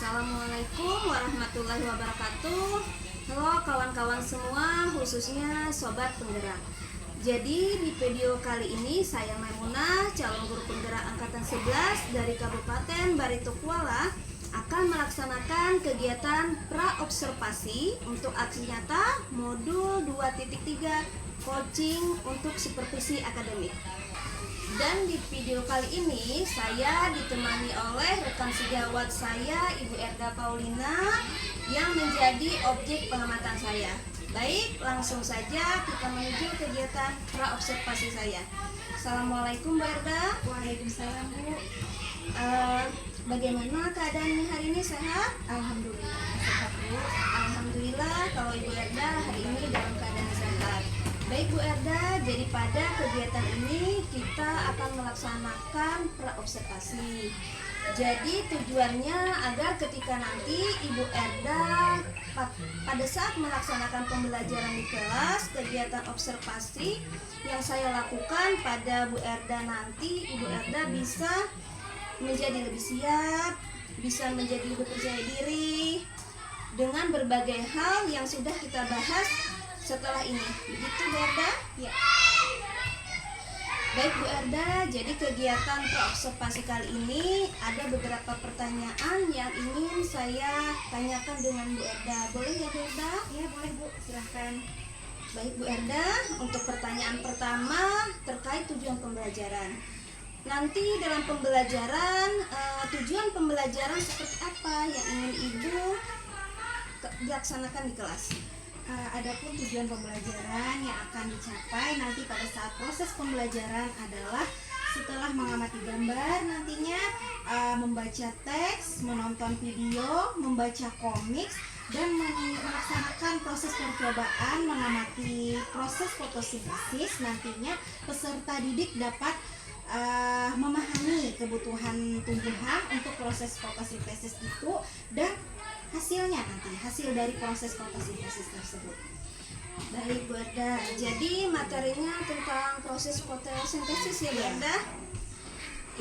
Assalamualaikum warahmatullahi wabarakatuh. Halo kawan-kawan semua, khususnya Sobat Penggerak. Jadi di video kali ini saya Maimunah, calon guru penggerak angkatan 11 dari Kabupaten Barito Kuala, akan melaksanakan kegiatan pra-observasi untuk aksi nyata modul 2.3 coaching untuk supervisi akademik. Dan di video kali ini saya ditemani oleh rekan sejawat saya, Ibu Erda Paulina, yang menjadi objek pengamatan saya. Baik, langsung saja kita menuju kegiatan pra-observasi saya. Assalamualaikum Bu Erda. Waalaikumsalam Bu. Bagaimana keadaan hari ini, sehat? Alhamdulillah sehat Bu. Alhamdulillah kalau Ibu Erda hari ini dalam keadaan sehat. Baik Bu Erda, jadi pada kegiatan ini kita akan melaksanakan pra-observasi. Jadi tujuannya agar ketika nanti Ibu Erda pada saat melaksanakan pembelajaran di kelas, kegiatan observasi yang saya lakukan pada Bu Erda nanti, Ibu Erda bisa menjadi lebih siap, bisa menjadi lebih percaya diri dengan berbagai hal yang sudah kita bahas setelah ini. Begitu Bu Erda? Ya. Baik Bu Erda, jadi kegiatan pra-observasi kali ini ada beberapa pertanyaan yang ingin saya tanyakan dengan Bu Erda. Boleh ya Bu Erda? Ya boleh Bu, silahkan. Baik Bu Erda, untuk pertanyaan pertama terkait tujuan pembelajaran. Nanti dalam pembelajaran, tujuan pembelajaran seperti apa yang ingin Ibu dilaksanakan di kelas? Adapun tujuan pembelajaran yang akan dicapai nanti pada saat proses pembelajaran adalah setelah mengamati gambar nantinya membaca teks, menonton video, membaca komik, dan melaksanakan proses percobaan mengamati proses fotosintesis. Nantinya peserta didik dapat memahami kebutuhan tumbuhan untuk proses fotosintesis itu dan hasilnya nanti, hasil dari proses fotosintesis tersebut. Baik Bu Erda, jadi materinya tentang proses fotosintesis ya Bu Erda?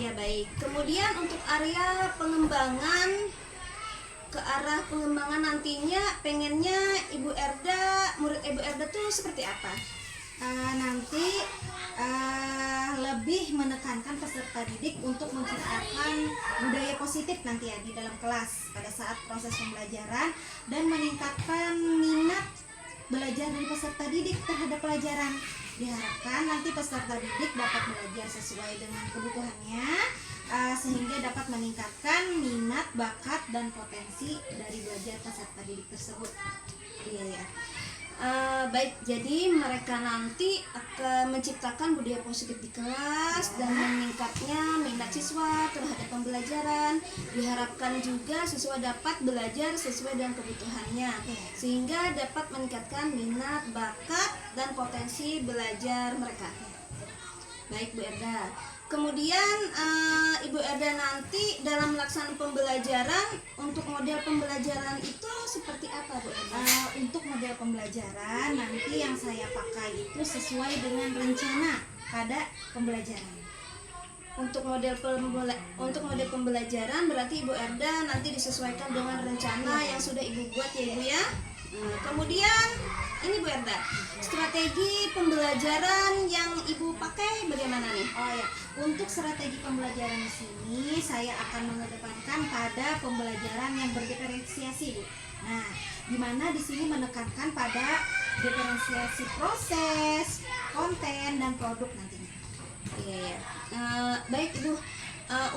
Ya baik, kemudian untuk area pengembangan, ke arah pengembangan nantinya pengennya Ibu Erda, murid Ibu Erda tuh seperti apa? Nanti lebih menekankan peserta didik untuk menciptakan budaya positif nanti ya di dalam kelas pada saat proses pembelajaran dan meningkatkan minat belajar dari peserta didik terhadap pelajaran. Diharapkan nanti peserta didik dapat belajar sesuai dengan kebutuhannya sehingga dapat meningkatkan minat, bakat, dan potensi dari belajar peserta didik tersebut. Iya ya. Baik, jadi mereka nanti akan menciptakan budaya positif di kelas dan meningkatnya minat siswa terhadap pembelajaran. Diharapkan juga siswa dapat belajar sesuai dengan kebutuhannya, sehingga dapat meningkatkan minat, bakat, dan potensi belajar mereka. Baik Bu Erda. Kemudian Ibu Erda nanti dalam melaksanakan pembelajaran, untuk model pembelajaran itu seperti apa Bu Erda? Untuk model pembelajaran nanti yang saya pakai itu sesuai dengan rencana pada pembelajaran. Untuk model pembelajaran berarti Ibu Erda nanti disesuaikan dengan rencana yang sudah Ibu buat ya Ibu ya. Kemudian ini Bu Erda, strategi pembelajaran yang Ibu pakai bagaimana nih? Oh ya, untuk strategi pembelajaran di sini saya akan mengedepankan pada pembelajaran yang berdiferensiasi Bu. Nah, di mana di sini menekankan pada diferensiasi proses, konten, dan produk nantinya. Iya. Baik Ibu.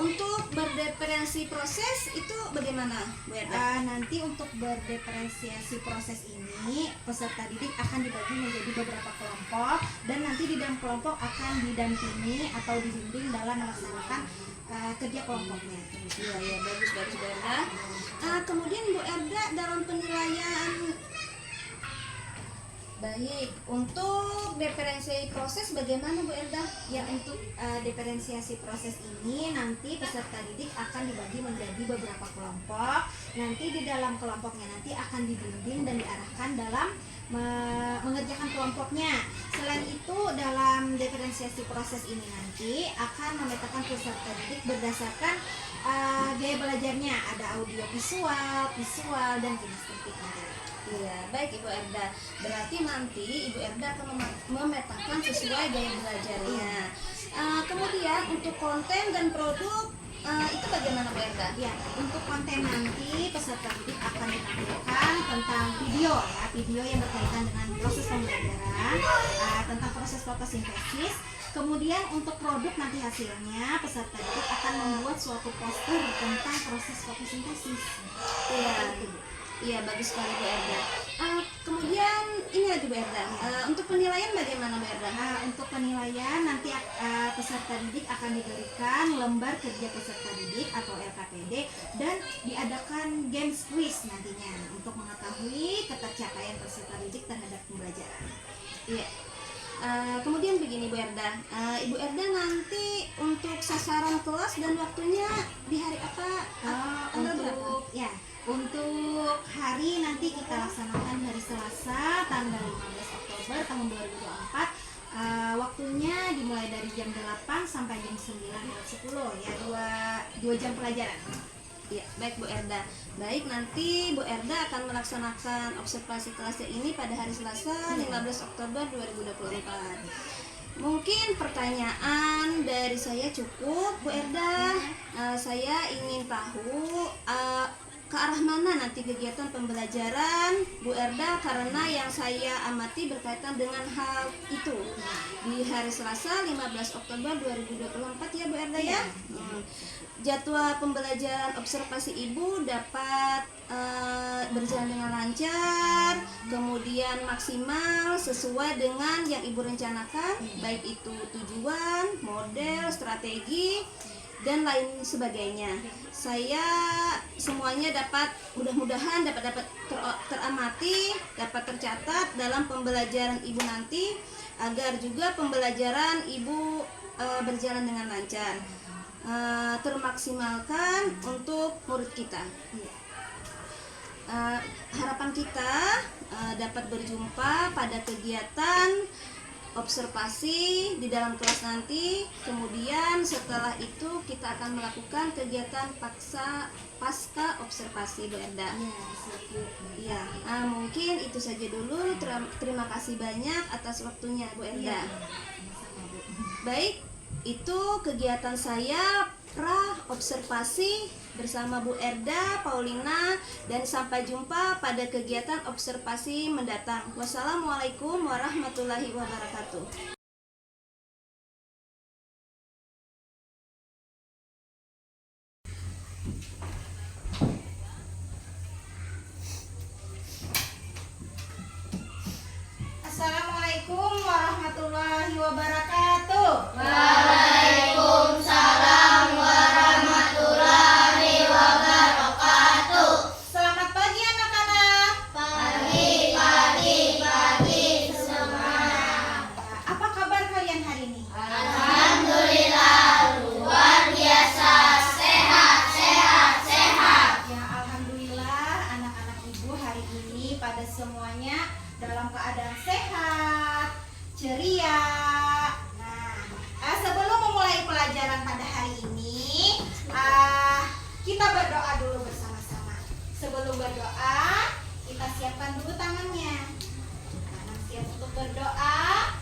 Untuk berdiferensiasi proses itu bagaimana Bu Erda? Nanti untuk berdiferensiasi proses ini peserta didik akan dibagi menjadi beberapa kelompok dan nanti di dalam kelompok akan didampingi atau dibimbing dalam melaksanakan kerja kelompoknya. Iya, bagus Bu Erda. Kemudian Bu Erda dalam penilaian, baik, untuk diferensiasi proses bagaimana Bu Erda? Ya, untuk diferensiasi proses ini nanti peserta didik akan dibagi menjadi beberapa kelompok. Nanti di dalam kelompoknya nanti akan dibimbing dan diarahkan dalam mengerjakan kelompoknya. Selain itu, dalam diferensiasi proses ini nanti akan memetakan peserta didik berdasarkan gaya belajarnya. Ada audio visual, dan kinestetik nanti. Iya, baik Ibu Erda. Berarti nanti Ibu Erda akan memetakan sesuai gaya belajarnya. Kemudian untuk konten dan produk itu bagaimana Bu Erda? Ya, untuk konten nanti peserta didik akan ditampilkan tentang video yang berkaitan dengan proses pembelajaran, tentang proses fotosintesis. Kemudian untuk produk nanti hasilnya peserta didik akan membuat suatu poster tentang proses fotosintesis. Iya, bagus sekali Bu Erda. Kemudian ini lagi Bu Erda, untuk penilaian bagaimana Bu Erda? Untuk penilaian nanti peserta didik akan diberikan lembar kerja peserta didik atau LKPD dan diadakan games quiz nantinya untuk mengetahui ketercapaian peserta didik terhadap pembelajaran. Iya. Kemudian begini Bu Erda, Ibu Erda nanti untuk sasaran kelas dan waktunya di hari apa? Untuk hari nanti kita laksanakan hari Selasa tanggal 15 Oktober tahun 2024. Waktunya dimulai dari jam 8 sampai jam 9:10 ya, 2 jam pelajaran. Ya, baik Bu Erda. Baik, nanti Bu Erda akan melaksanakan observasi kelasnya ini pada hari Selasa 15 Oktober 2024. Mungkin pertanyaan dari saya cukup Bu Erda. Saya ingin tahu ke arah mana nanti kegiatan pembelajaran Bu Erda, karena yang saya amati berkaitan dengan hal itu di hari Selasa 15 Oktober 2024 ya Bu Erda ya. Jadwal pembelajaran observasi Ibu dapat berjalan dengan lancar, kemudian maksimal sesuai dengan yang Ibu rencanakan, baik itu tujuan, model, strategi, dan lain sebagainya. Saya semuanya mudah-mudahan dapat teramati, dapat tercatat dalam pembelajaran Ibu nanti, agar juga pembelajaran Ibu berjalan dengan lancar, termaksimalkan untuk murid kita. Harapan kita dapat berjumpa pada kegiatan observasi di dalam kelas nanti. Kemudian setelah itu kita akan melakukan kegiatan pasca observasi Bu Erda. Ya, mungkin itu saja dulu. Terima kasih banyak atas waktunya Bu Erda. Baik, itu kegiatan saya observasi bersama Bu Erda, Paulina, dan sampai jumpa pada kegiatan observasi mendatang. Wassalamualaikum warahmatullahi wabarakatuh. Assalamualaikum warahmatullahi wabarakatuh. Waalaikumsalam warahmatullahi wabarakatuh. Selamat pagi anak-anak. Pagi semua. Apa kabar kalian hari ini? Alhamdulillah luar biasa, sehat. Ya, alhamdulillah anak-anak Ibu hari ini pada semuanya dalam keadaan sehat, ceria. Nah, sebelum memulai pelajaran pada hari ini, kita berdoa dulu bersama-sama. Sebelum berdoa, kita siapkan dulu tangannya. Tangan siap untuk berdoa.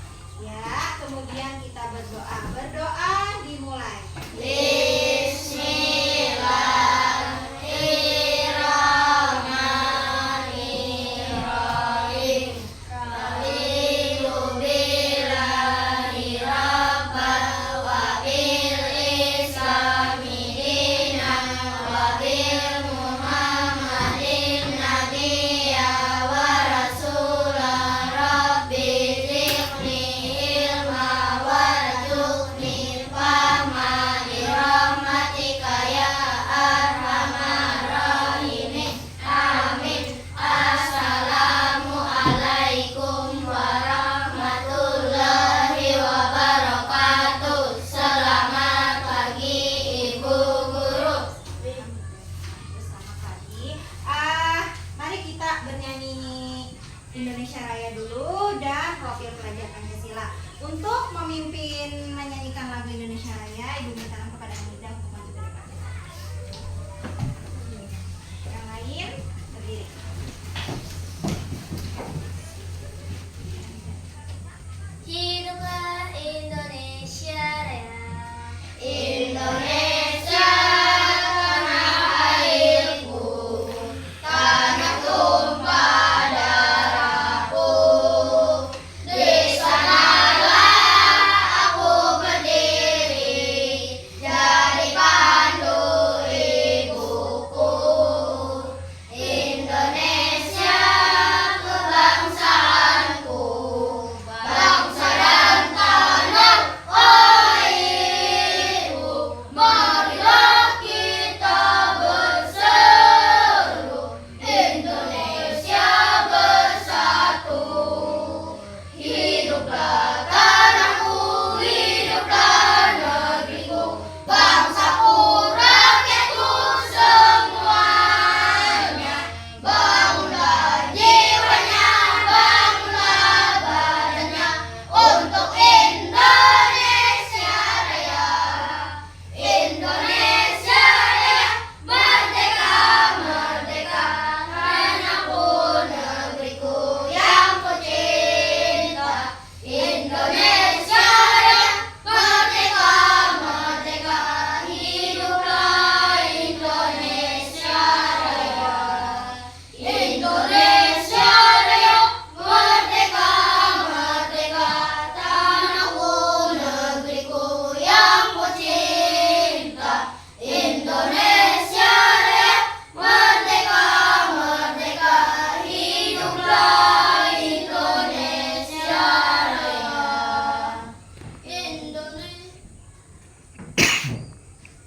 Ya, kemudian kita berdoa. Berdoa dimulai. Bismillahirrahmanirrahim. Raditu billahi rabban wa bil islami dinan wa bil muhammadin nabiyya wa rasulah. Rabbi zidni ilma warzuqni fahma.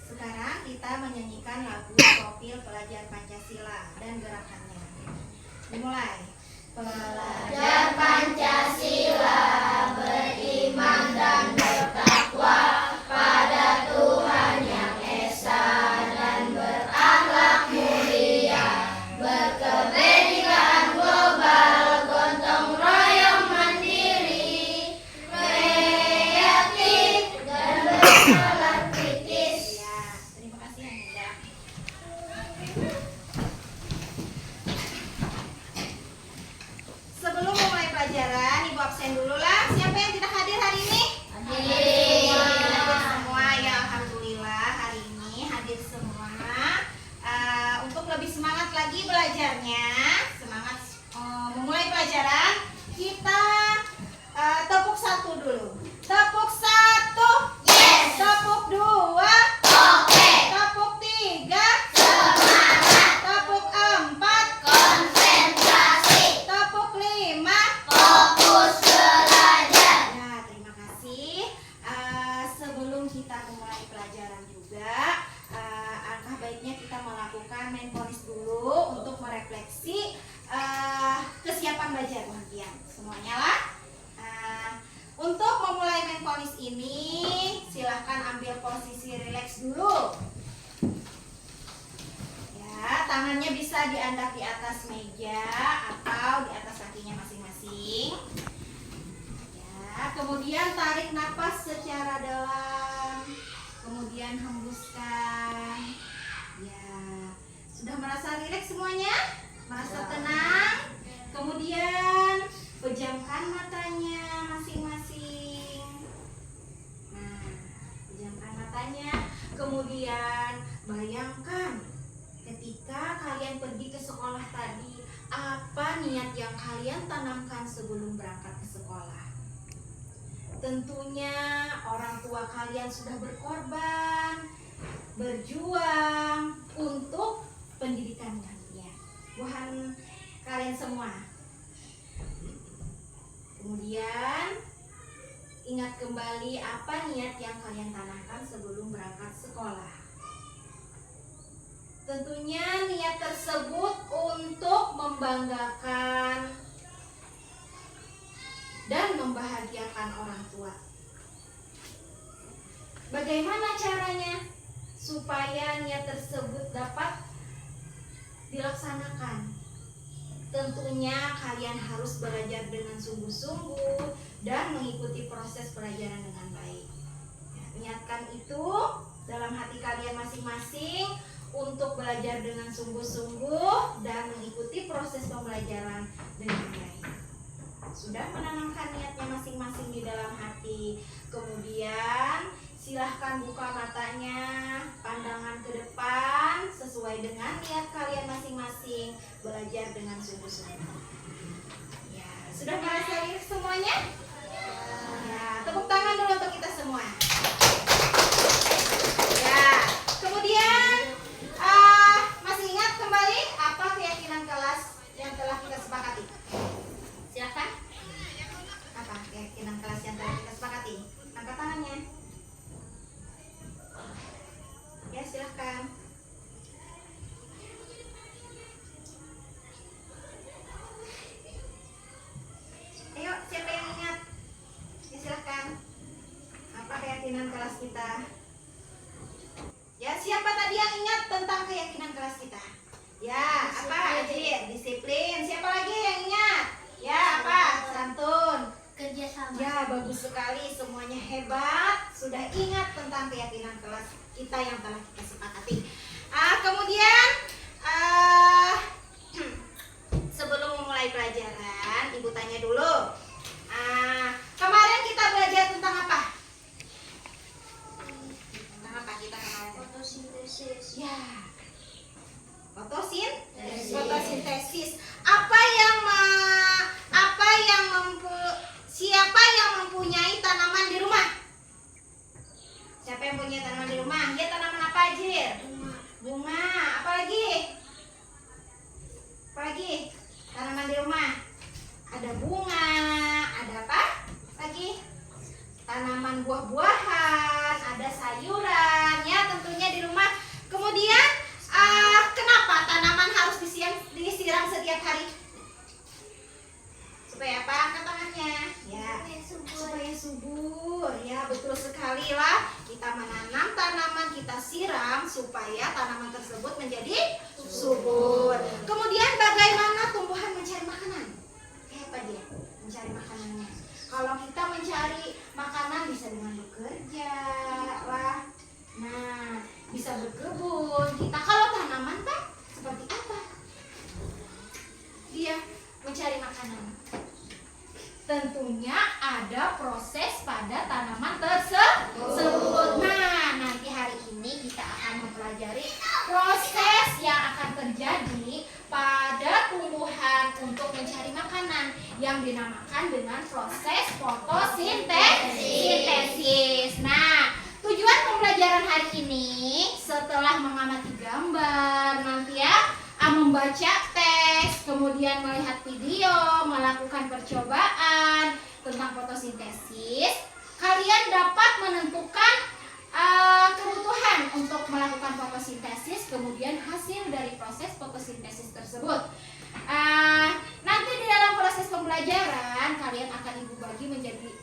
Sekarang kita menyanyikan lagu profil pelajar Pancasila dan gerakannya. Dimulai. Pelajar Pancasila beriman dan bertakwa pada Tuhan Yang Esa dan berakhlak mulia, berkebajikan global, gotong royong mandiri, kreatif dan bernalar kritis. Ya, terima kasih Anda. Sebelum memulai pelajaran, Ibu absen dulu lah. Siapa yang tidak hadir hari ini? Hadir semua ya, alhamdulillah hari ini hadir semua. Untuk lebih semangat lagi belajarnya, semangat memulai pelajaran, kita tepuk satu dulu. Tepuk satu. Yes. Tepuk dua. Oke. Tepuk tiga. Semangat. Tepuk empat. Konsentrasi. Tepuk lima. Fokus belajar. Ya, terima kasih. Sebelum kita memulai pelajaran juga, alangkah baiknya kita melakukan mindfulness dulu untuk merefleksi kesiapan belajar bagian semuanya lah. Untuk memulai mindfulness ini, silahkan ambil posisi rileks dulu. Ya, tangannya bisa diangkat di atas meja atau di atas kakinya masing-masing. Ya, kemudian tarik napas secara dalam, kemudian hembuskan. Ya, sudah merasa rileks semuanya? Merasa tenang? Kemudian pejamkan matanya masing-masing. Nah, pejamkan matanya. Kemudian bayangkan ketika kalian pergi ke sekolah tadi, apa niat yang kalian tanamkan sebelum berangkat ke sekolah? Tentunya orang tua kalian sudah berkorban, berjuang untuk pendidikan kalian, bukan kalian semua. Kemudian ingat kembali apa niat yang kalian tanamkan sebelum berangkat sekolah. Tentunya niat tersebut untuk membanggakan dan membahagiakan orang tua. Bagaimana caranya supaya niat tersebut dapat dilaksanakan? Tentunya kalian harus belajar dengan sungguh-sungguh dan mengikuti proses pelajaran dengan baik. Ya, niatkan itu dalam hati kalian masing-masing untuk belajar dengan sungguh-sungguh dan mengikuti proses pembelajaran dengan baik. Sudah menanamkan niatnya masing-masing di dalam hati. Kemudian silahkan buka matanya, pandangan ke depan sesuai dengan niat kalian masing-masing, belajar dengan sungguh-sungguh. Ya, sudah merasa rileks semuanya? Ya, tepuk tangan dulu untuk kita semua. Ya, kemudian masih ingat kembali apa keyakinan kelas yang telah kita sepakati? Silakan. Apa keyakinan kelas yang telah kita sepakati? Angkat tangannya. Ya, silahkan. Ayo, siapa yang ingat? keyakinan kelas kita? Ya, siapa tadi yang ingat tentang keyakinan kelas kita? Ya, apa? Aja disiplin. Siapa lagi yang ingat? Ya, apa? Santun. Kerjasama. Ya, bagus sekali. Semuanya hebat. Sudah ingat tentang keyakinan kelas kita yang telah kita sepakati. Kemudian sebelum memulai pelajaran, Ibu tanya dulu. Kemarin kita belajar tentang apa? Tentang apa kita kemarin? Fotosintesis. Ya. Tesis. Fotosintesis. Siapa yang mempunyai tanaman di rumah? Siapa yang punya tanaman di rumah? Ya, tanaman apa aja? Bunga. Apa lagi? Tanaman di rumah. Ada bunga. Ada apa lagi? Tanaman buah-buahan. Ada sayuran. Ya, tentunya di rumah. Kemudian kenapa tanaman harus disiram setiap hari? Supaya apa? Angkat tangannya. Ya, supaya subur. Ya, betul sekali lah. Kita menanam tanaman, kita siram supaya tanaman tersebut menjadi subur. Kemudian bagaimana tumbuhan mencari makanan? Kayak apa dia mencari makanannya? Kalau kita mencari makanan bisa dengan bekerja lah. Nah, bisa berkebun. Kalau tanaman Pak, seperti apa? Dia mencari makanan. Tentunya ada proses pada tanaman tersebut. Nah, nanti hari ini kita akan mempelajari proses yang akan terjadi pada tumbuhan untuk mencari makanan yang dinamakan dengan proses fotosintesis. Nah, tujuan pembelajaran hari ini setelah mengamati gambar nanti ya, membaca teks, kemudian melihat video, melakukan percobaan tentang fotosintesis, kalian dapat menentukan kebutuhan untuk melakukan fotosintesis, kemudian hasil dari proses fotosintesis tersebut. Nanti di dalam proses pembelajaran kalian akan Ibu bagi menjadi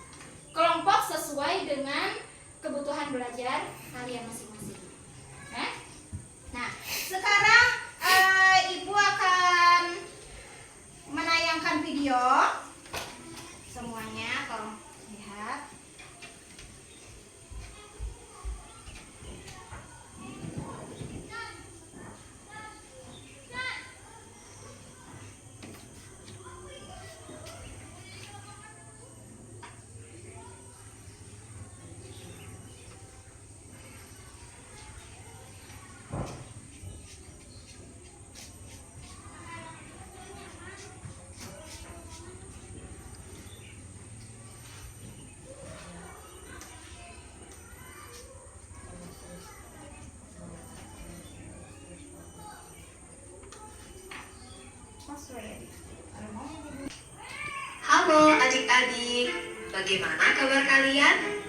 kelompok sesuai dengan kebutuhan belajar kalian masing-masing. Nah, sekarang Ibu akan menayangkan video. Semuanya tolong lihat. Halo adik-adik, bagaimana kabar kalian?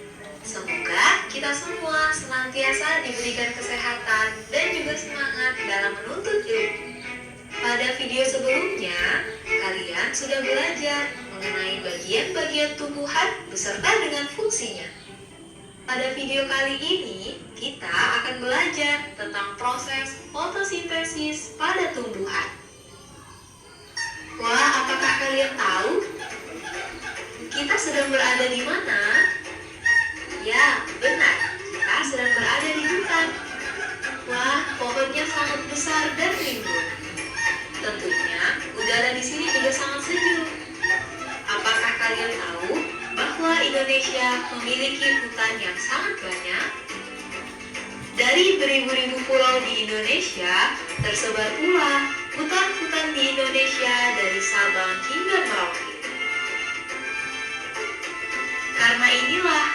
Semoga kita semua senantiasa diberikan kesehatan dan juga semangat dalam menuntut ilmu. Pada video sebelumnya, kalian sudah belajar mengenai bagian-bagian tumbuhan beserta dengan fungsinya. Pada video kali ini, kita akan belajar tentang proses fotosintesis pada tumbuhan. Wah, apakah kalian tahu? Kita sedang berada di mana? Ya, benar. Kita sedang berada di hutan. Wah, pohonnya sangat besar dan rimbun. Tentunya, udara di sini juga sangat sejuk. Apakah kalian tahu bahwa Indonesia memiliki hutan yang sangat banyak? Dari beribu-ribu pulau di Indonesia, tersebar pula hutan-hutan di Indonesia dari Sabang hingga Merauke. Karena inilah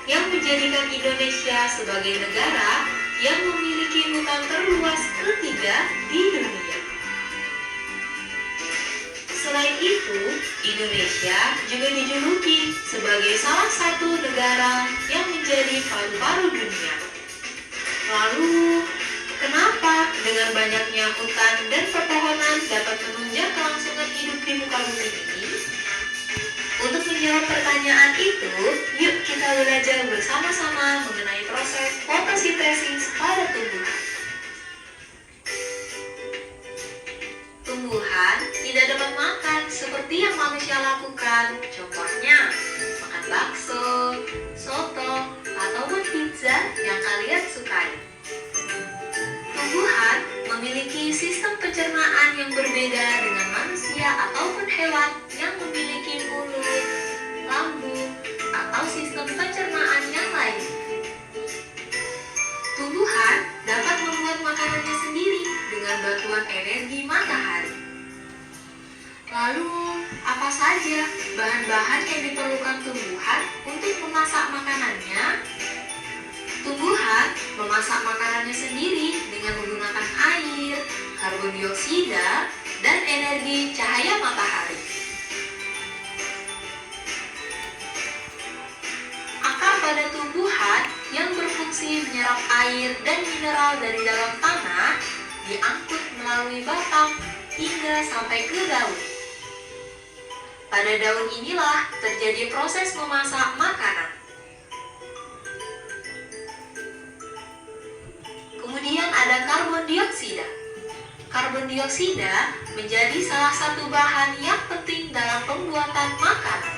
yang menjadikan Indonesia sebagai negara yang memiliki hutan terluas ketiga di dunia. Selain itu, Indonesia juga dijuluki sebagai salah satu negara yang menjadi paru-paru dunia. Lalu, kenapa dengan banyaknya hutan dan pepohonan dapat menunjang kelangsungan hidup di muka bumi ini? Untuk menjawab pertanyaan itu, yuk kita belajar bersama-sama mengenai proses fotosintesis pada tumbuhan. Tumbuhan tidak dapat makan seperti yang manusia lakukan. Contohnya, makan bakso, soto, ataupun pizza yang kalian sukai. Tumbuhan memiliki sistem pencernaan yang berbeda dengan manusia ataupun hewan yang memiliki mulut, lambung, atau sistem pencernaan yang lain. Tumbuhan dapat membuat makanannya sendiri dengan bantuan energi matahari. Lalu, apa saja bahan-bahan yang diperlukan tumbuhan untuk memasak makanannya? Tumbuhan memasak makanannya sendiri dengan menggunakan air, karbon dioksida, dan energi cahaya matahari. Akar pada tumbuhan yang berfungsi menyerap air dan mineral dari dalam tanah diangkut melalui batang hingga sampai ke daun. Pada daun inilah terjadi proses memasak makanan. Kemudian ada karbon dioksida. Karbon dioksida menjadi salah satu bahan yang penting dalam pembuatan makanan.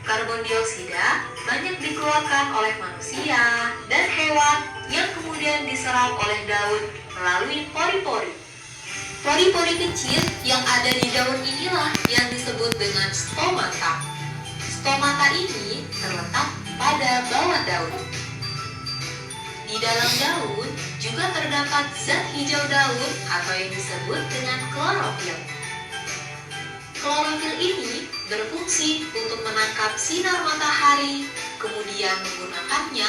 Karbon dioksida banyak dikeluarkan oleh manusia dan hewan yang kemudian diserap oleh daun melalui pori-pori. Pori-pori kecil yang ada di daun inilah yang disebut dengan stomata. Stomata ini terletak pada bawah daun. Di dalam daun juga terdapat zat hijau daun atau yang disebut dengan klorofil. Klorofil ini berfungsi untuk menangkap sinar matahari, kemudian menggunakannya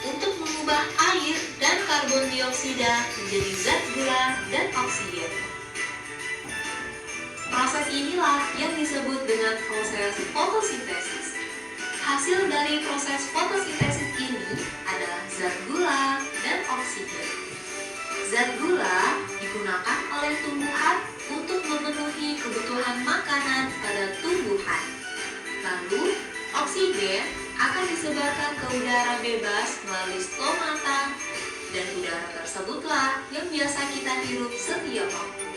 untuk mengubah air dan karbon dioksida menjadi zat gula dan oksigen. Proses inilah yang disebut dengan proses fotosintesis. Hasil dari proses fotosintesis ini adalah zat gula dan oksigen. Zat gula digunakan oleh tumbuhan untuk memenuhi kebutuhan makanan pada tumbuhan. Lalu, oksigen akan disebarkan ke udara bebas melalui stomata, dan udara tersebutlah yang biasa kita hirup setiap waktu.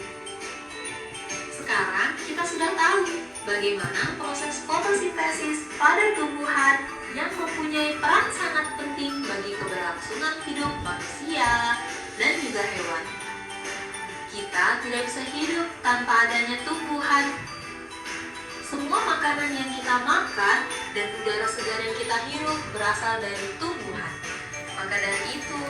Sekarang kita sudah tahu bagaimana proses fotosintesis pada tumbuhan yang mempunyai peran sangat penting bagi keberlangsungan hidup manusia dan juga hewan. Kita tidak bisa hidup tanpa adanya tumbuhan. Semua makanan yang kita makan dan udara segar yang kita hirup berasal dari tumbuhan. Maka dari itu,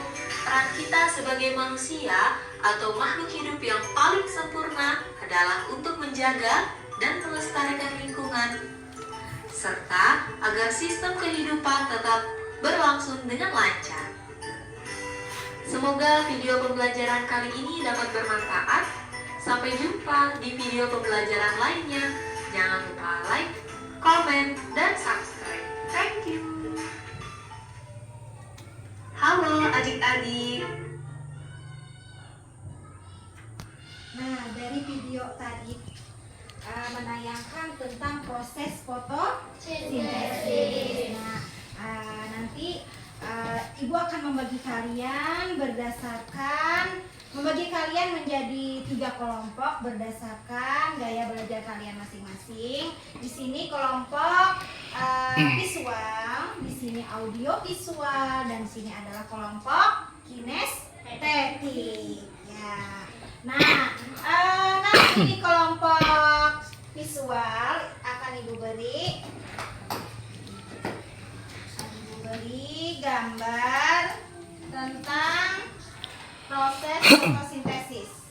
peran kita sebagai manusia atau makhluk hidup yang paling sempurna adalah untuk menjaga dan melestarikan lingkungan, serta agar sistem kehidupan tetap berlangsung dengan lancar. Semoga video pembelajaran kali ini dapat bermanfaat. Sampai jumpa di video pembelajaran lainnya. Jangan lupa like, komen, dan subscribe. Thank you. Halo adik-adik. Nah, dari video tadi menayangkan tentang proses fotosintesis. Nah, nanti Ibu akan membagi kalian menjadi 3 kelompok berdasarkan gaya belajar kalian masing-masing. Di sini kelompok visual, di sini audio visual, dan di sini adalah kelompok kinestetik. Ya. Nah, nanti di kelompok visual akan Ibu beri gambar tentang proses fotosintesis.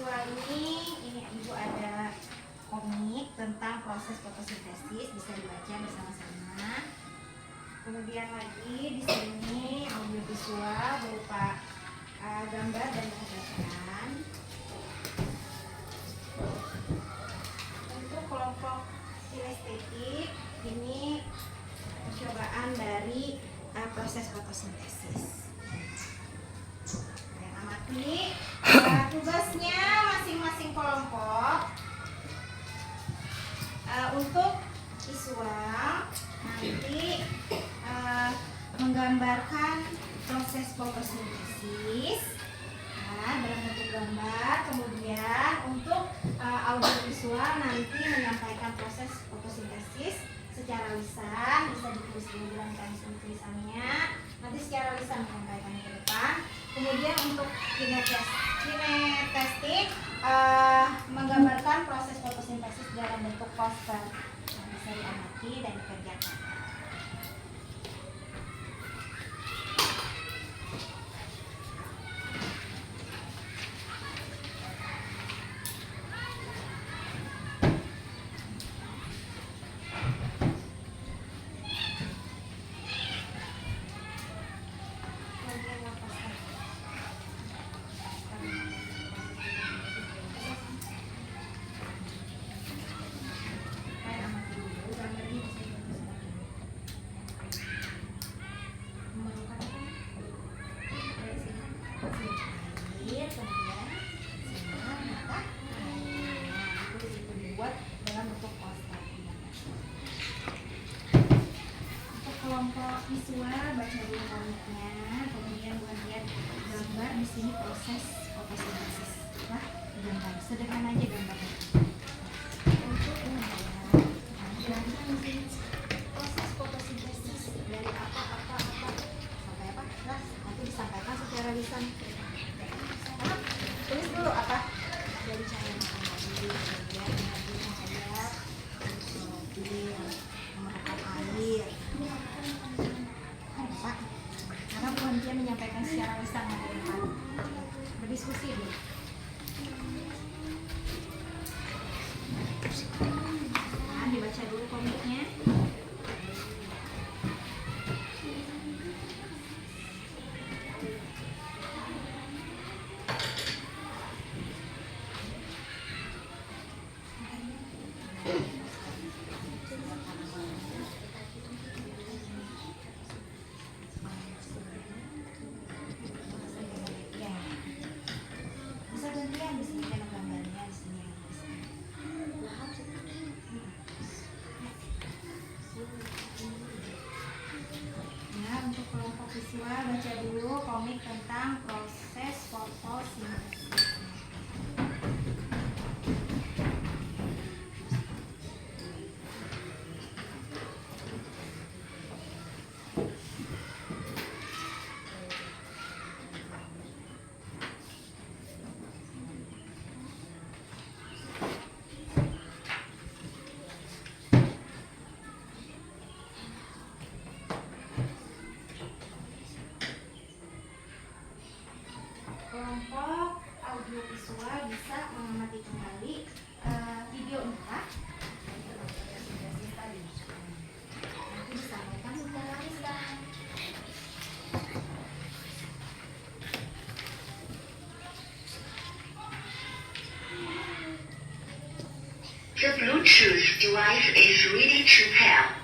siswa ini Ibu ada komik tentang proses fotosintesis, bisa dibaca bersama-sama. Kemudian lagi di sini audiovisual berupa gambar dan pembacaan. Untuk kelompok kinestetik ini percobaan dari proses fotosintesis. Yang amati tugasnya masing-masing kelompok untuk visual nanti menggambarkan proses fotosintesis dalam bentuk gambar. Kemudian untuk audiovisual nanti menyampaikan proses fotosintesis secara lisan, bisa ditulis dulu dalam tulisannya, nanti secara lisan menyampaikannya ke depan. Kemudian untuk kinestetik menggambarkan proses fotosintesis dalam bentuk poster yang bisa diamati dan dikerjakan. Kelompok visual baca dulu komiknya, kemudian buat lihat gambar di sini proses fotosintesis. Wah, gambar sederhana aja gambarnya. Untuk kemudian proses fotosintesis dari apa sampai apa? Nah, nanti disampaikan secara lisan. Tulis dulu apa? Dari cahaya matahari, kemudian cahaya, mobil, memerlukan air. Pak, karena bukan dia menyampaikan secara lisan ke depan. Berdiskusi dulu. Nah, dibaca dulu komiknya. Untuk kelompok visual baca dulu komik tentang proses fotosintesis. Kelompok audiovisual bisa mengamati kembali video entah nanti disampaikan secara lisan. The Bluetooth device is ready to pair.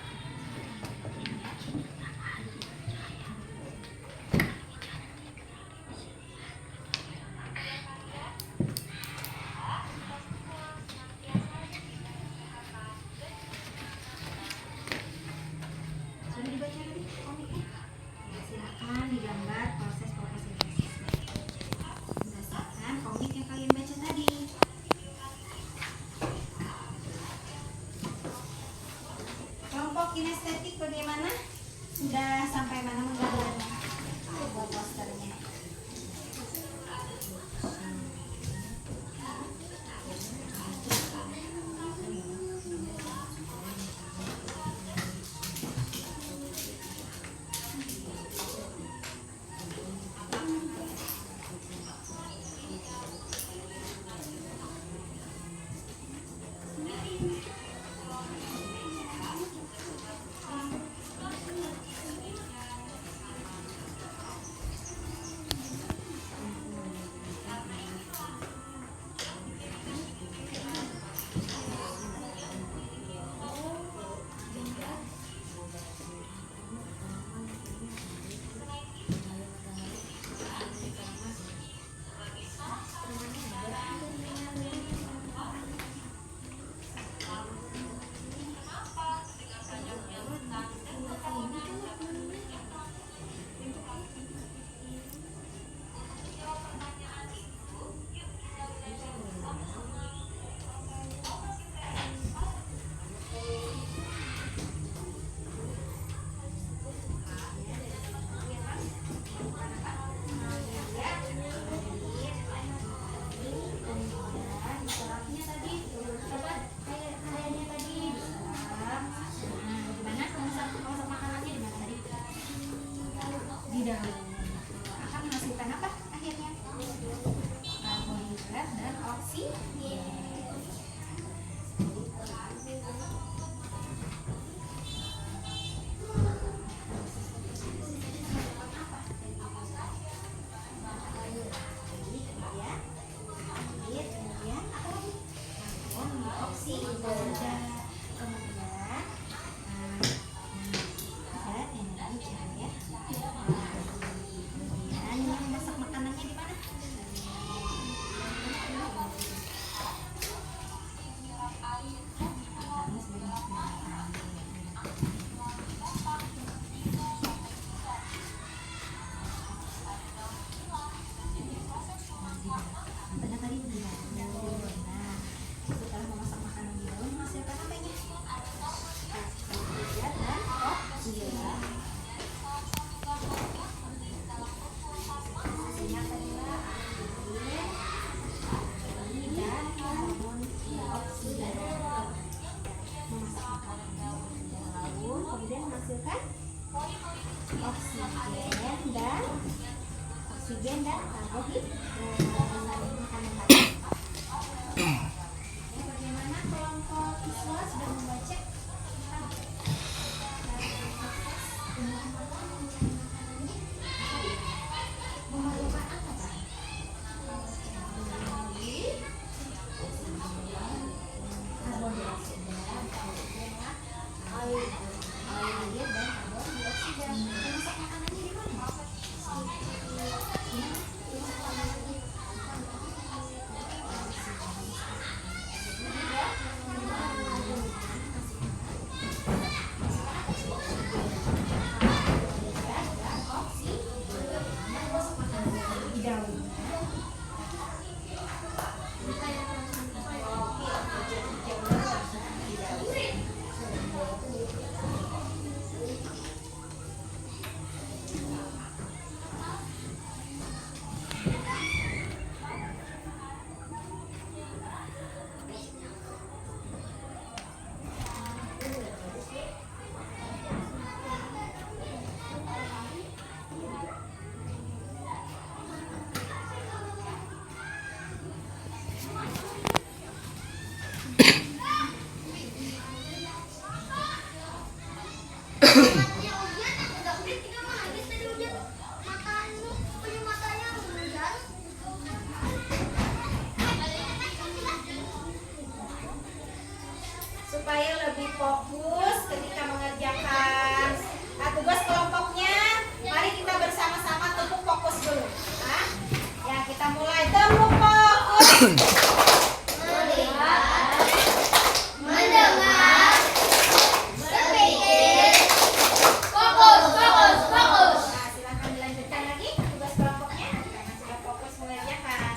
Silakan digambar proses fotosintesis. Berdasarkan komik yang kalian baca tadi. Kelompok Oh gitu. Bagaimana kelompok siswa sudah membaca? Memerlukan apa, Pak? Air dan karbon dioksida. Masak makanannya di mana? Di daun. Supaya lebih fokus ketika mengerjakan tugas kelompoknya, mari kita bersama-sama tepuk fokus dulu. Nah, ya kita mulai tepuk fokus. Mendengar, berpikir, fokus. Nah, silakan dilanjutkan lagi tugas kelompoknya karena sudah fokus mengerjakan.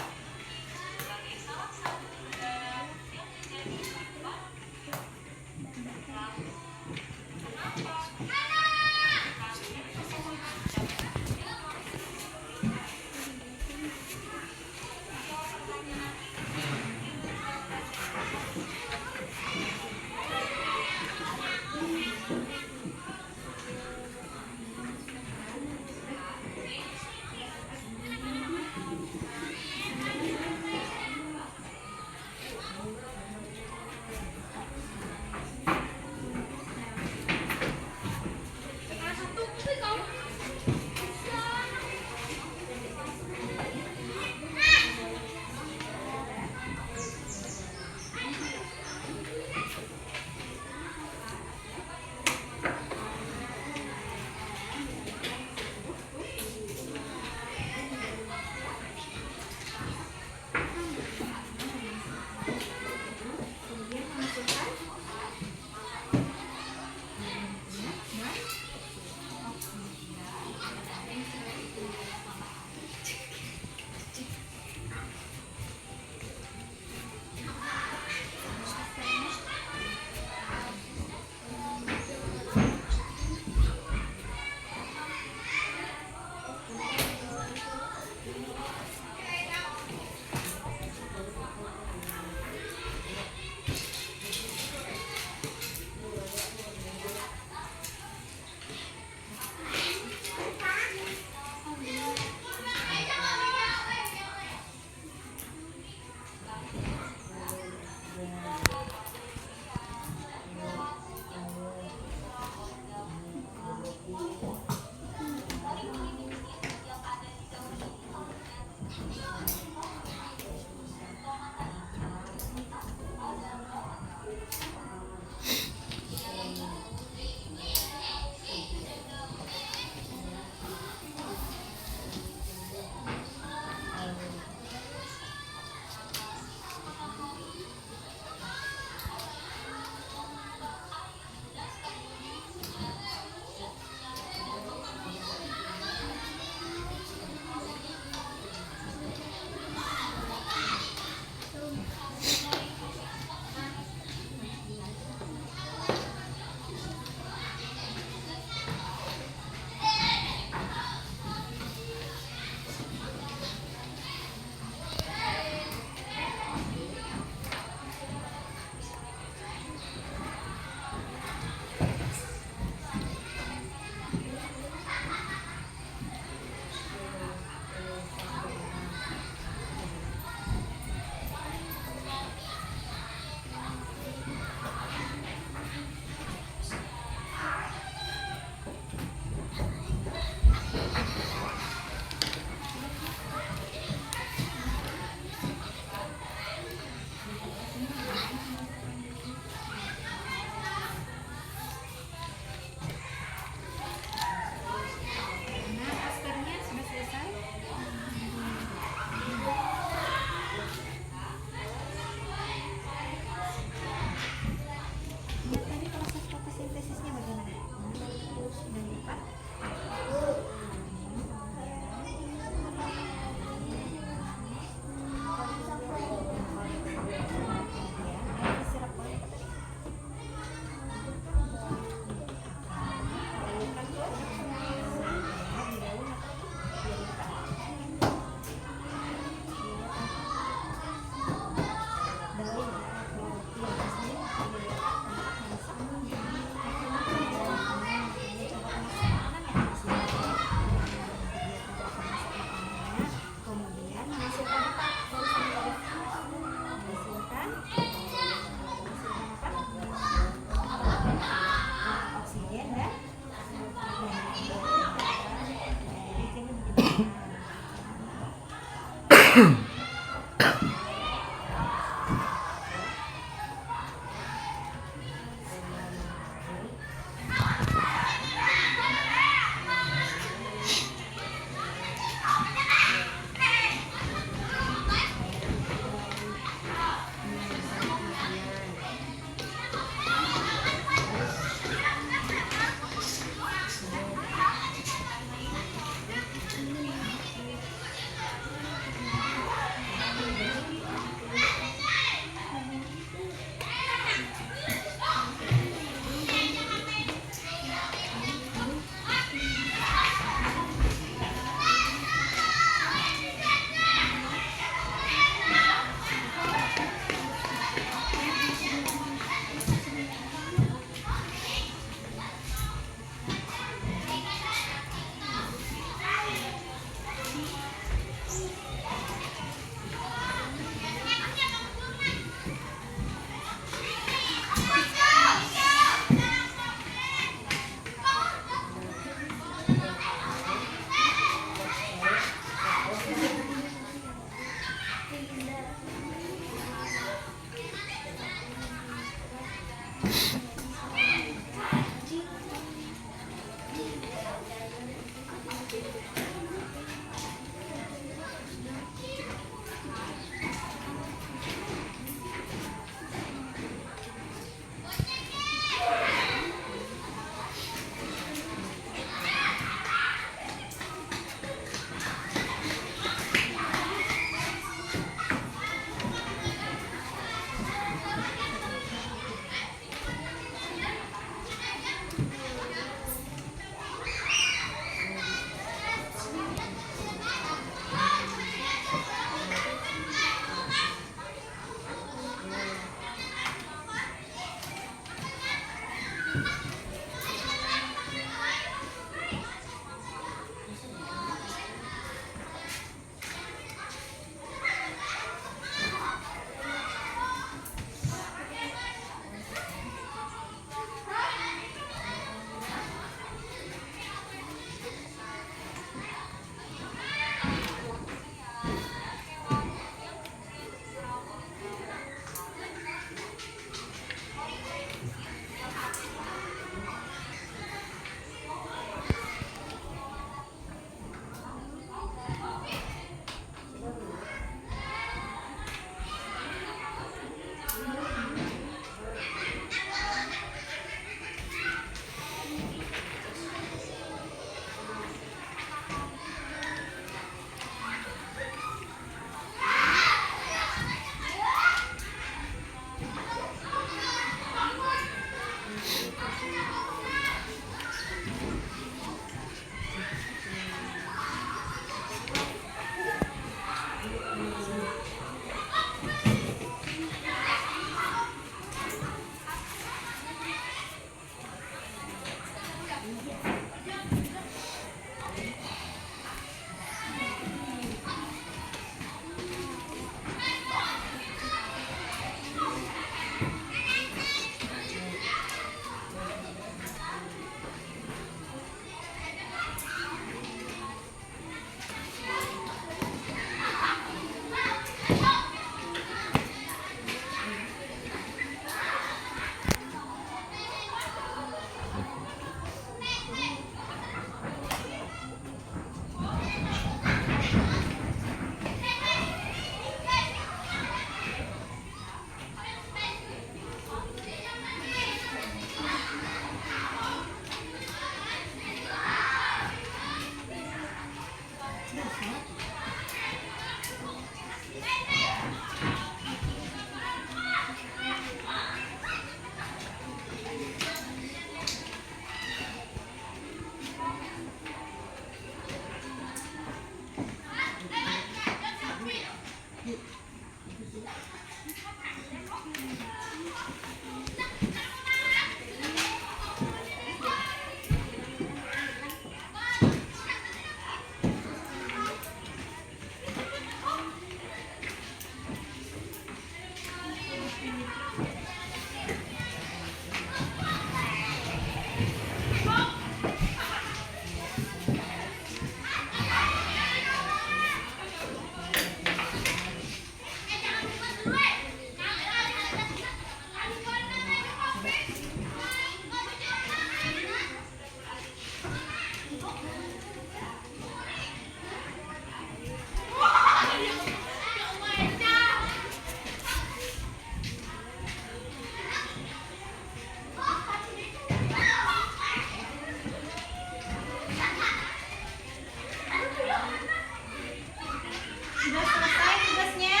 Sudah selesai tugasnya?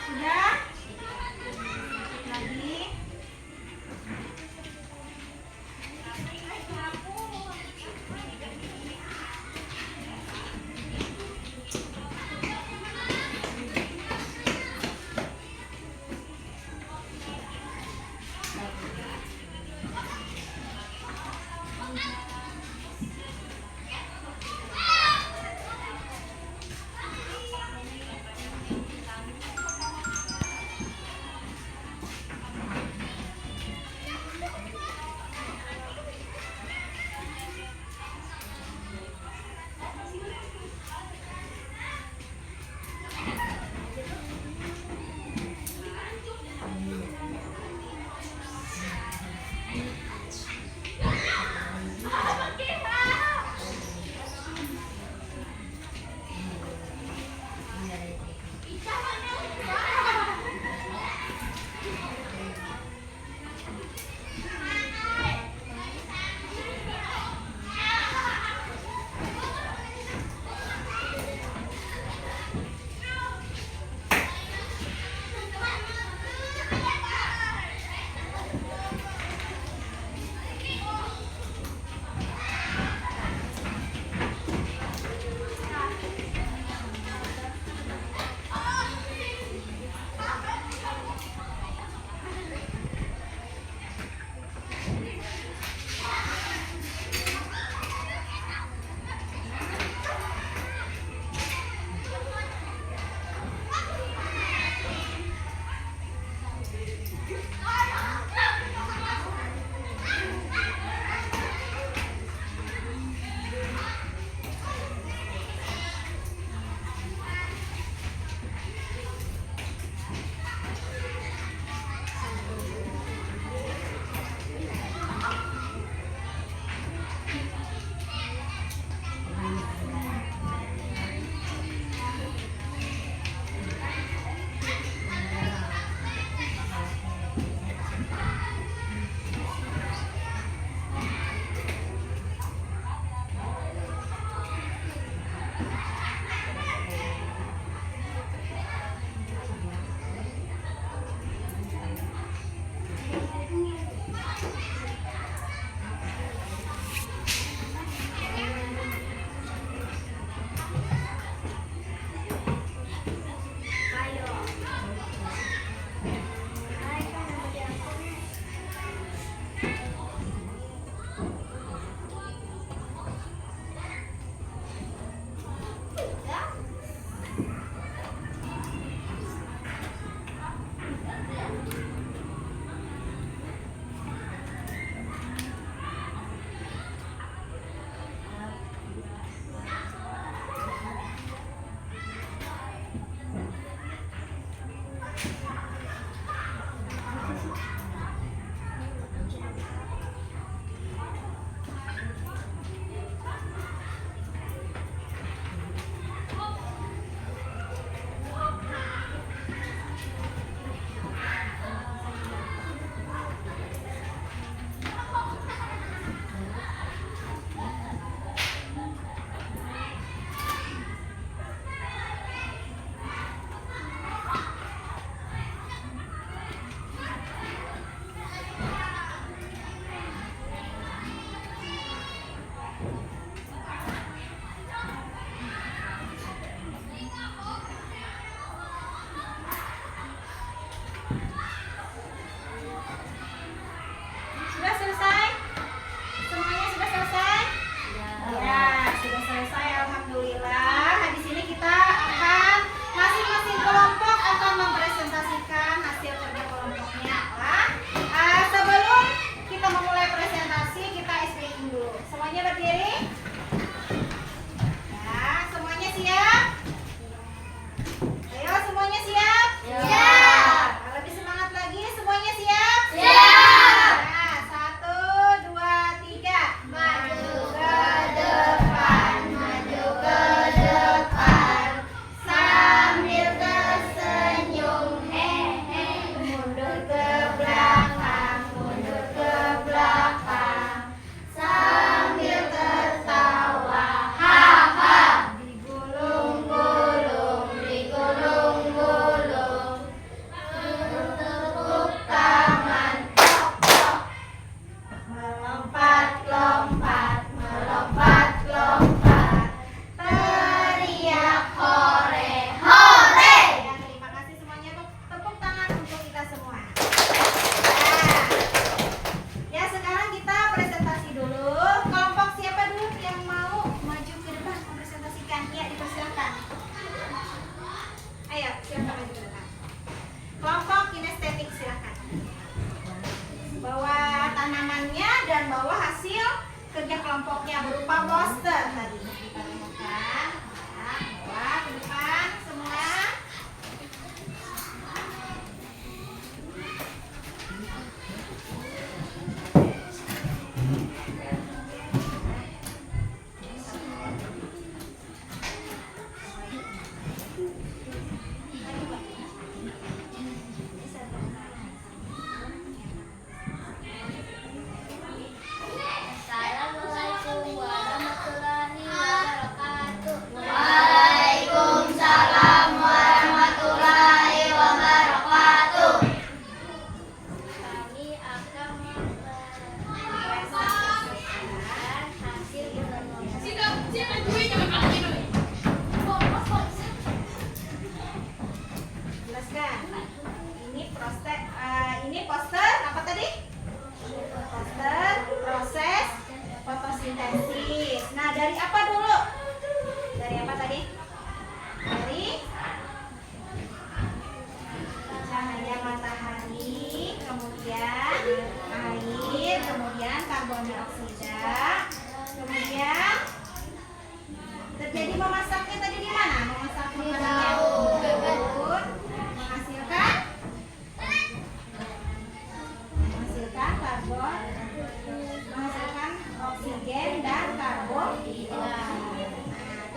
Sudah? Lagi.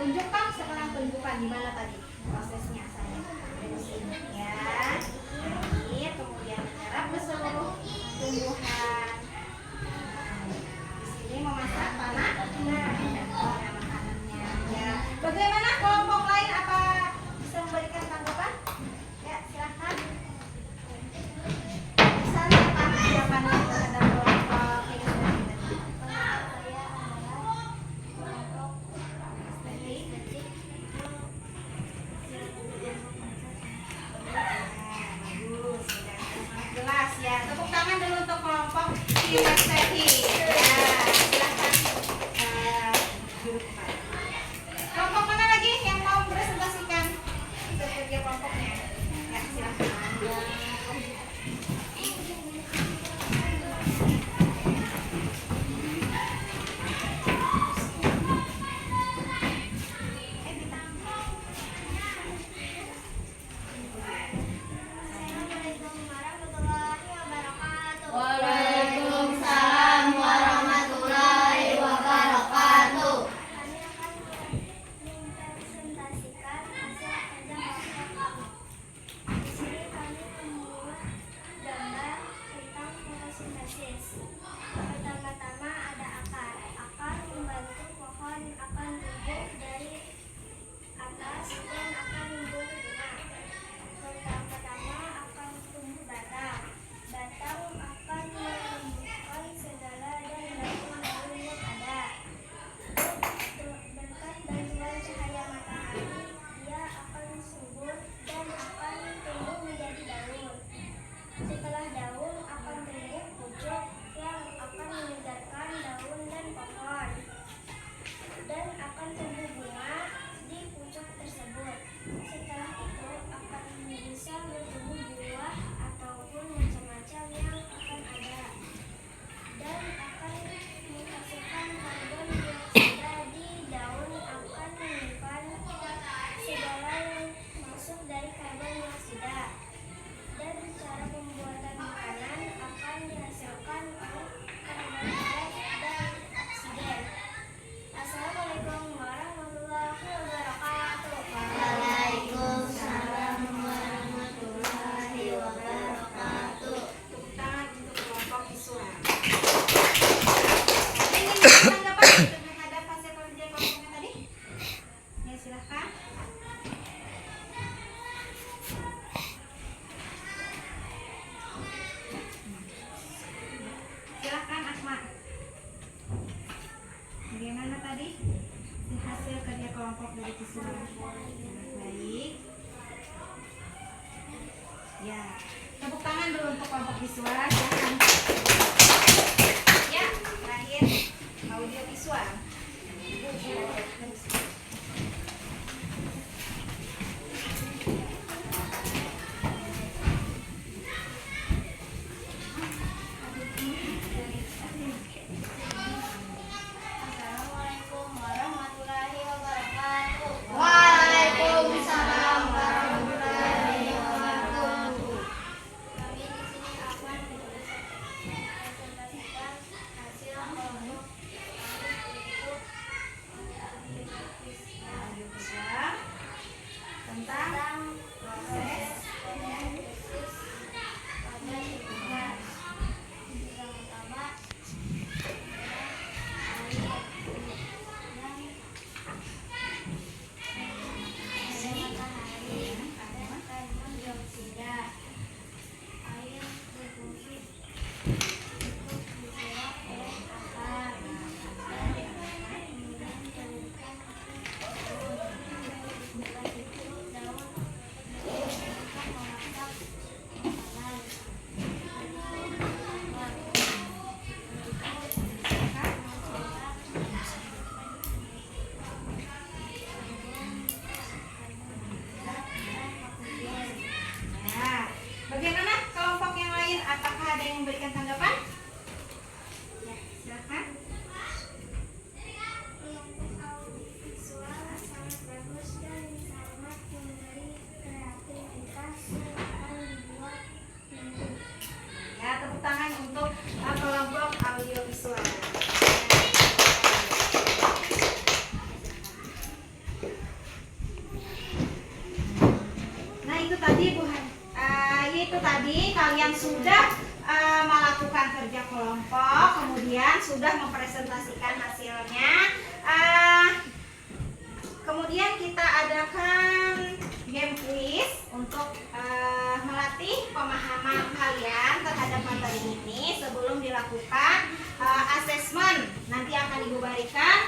tunjukkan sekarang, tunjukkan di mana tadi prosesnya saya. Di sini ya. Air kemudian menyerap ke seluruh tumbuhan. Di sini memasak tanah. Nah, makanannya. Ya. Bagaimana kelompok lain, apa bisa memberikan tanggapan? Ya, silahkan. Misalnya apa jawabannya terhadap kelompok ini tadi? Bagus, sudah sangat jelas ya. Tepuk tangan dulu untuk kelompok kinestetik. Ya, silahkan duduk kembali. Kelompok mana lagi yang mau presentasikan hasil kerja kelompoknya? Ya, silahkan. Waalaikumsalam warahmatullahi wabarakatuh. Kami akan mempresentasikan hasil kerja kelompok kami. Di sini kami membuat gambar tentang fotosintesis. Pertama-tama ada akar. Akar membantu pohon akan tumbuh dari atas dan akan membuat bunga. Pertama-tama akan tumbuh batang. Batang akan menumbuhkan segala dan daun-daun yang ada. Berkat bantuan cahaya matahari, dia akan subur dan akan tumbuh menjadi daun. Setelah daun akan tumbuh pucuk yang akan menyegarkan daun dan pohon. Dan akan tumbuh bunga di pucuk tersebut. Setelah itu akan bisa bertumbuh buah ataupun macam-macam yang akan ada. Dan akan menghasilkan karbon dioksida di daun akan menyimpan segala yang masuk dari karbon dioksida. Dan cara pembuatan makanan akan dihasilkan oleh karbon dan oksigen. Assalamualaikum warahmatullahi wabarakatuh. Waalaikumsalam warahmatullahi wabarakatuh. Tepuk tangan untuk kelompok visual. Ingin memberikan tanggapan terhadap hasil kerja kelompoknya tadi? Ya, silahkan. Silahkan Asma. Bagaimana tadi hasil kerja kelompok dari visual? Sangat baik. Ya, tepuk tangan dulu untuk kelompok visual. Silahkan. Ya, terakhir audio visual. Assalamualaikum warahmatullahi wabarakatuh. Waalaikumsalam warahmatullahi wabarakatuh. Kami di sini akan mempresentasikan hasil kelompok Audio visual tentang proses fotosintesis pada tumbuhan. Yang pertama, matahari dan karbon dioksida. Air berfungsi untuk diserap oleh akar dan kemudian diberikan ke daun. Setelah itu daun tadi Bu Han. Itu tadi kalian sudah melakukan kerja kelompok, kemudian sudah mempresentasikan hasilnya. Kemudian kita adakan game quiz untuk melatih pemahaman kalian terhadap materi ini sebelum dilakukan asesmen. Nanti akan dibubarkan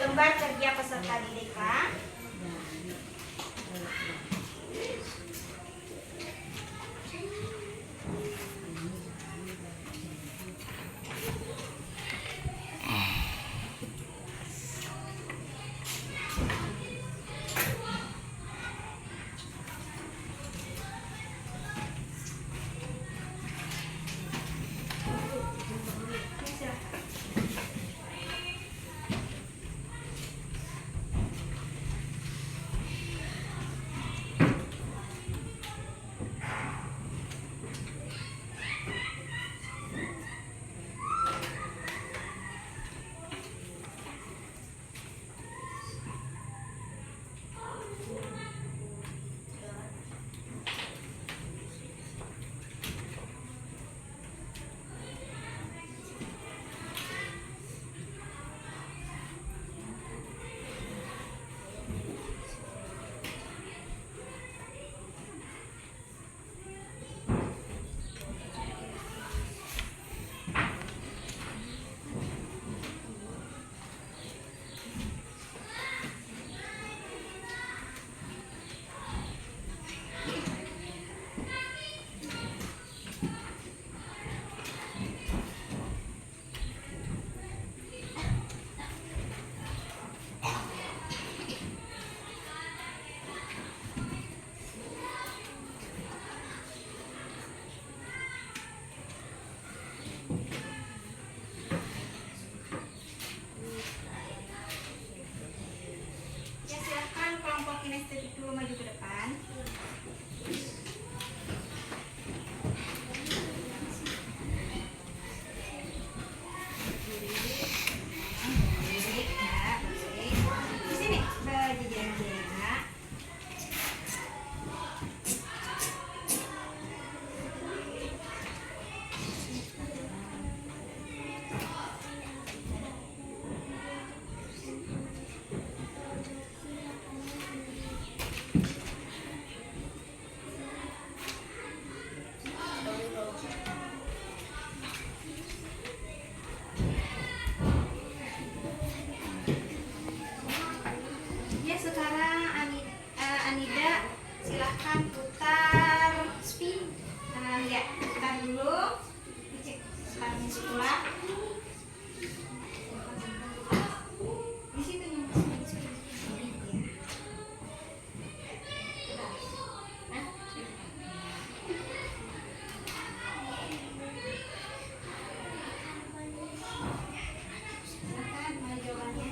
lembar kerja peserta didik. Ya, silakan kelompok kinestetik dulu maju ke depan. Di sini berjejer-jejer. Ya, sekarang Anida silahkan putar spin. Ya, putar dulu. Dicek sekarang sekolah. Di situ nih, spin. Silakan mulai jawabannya.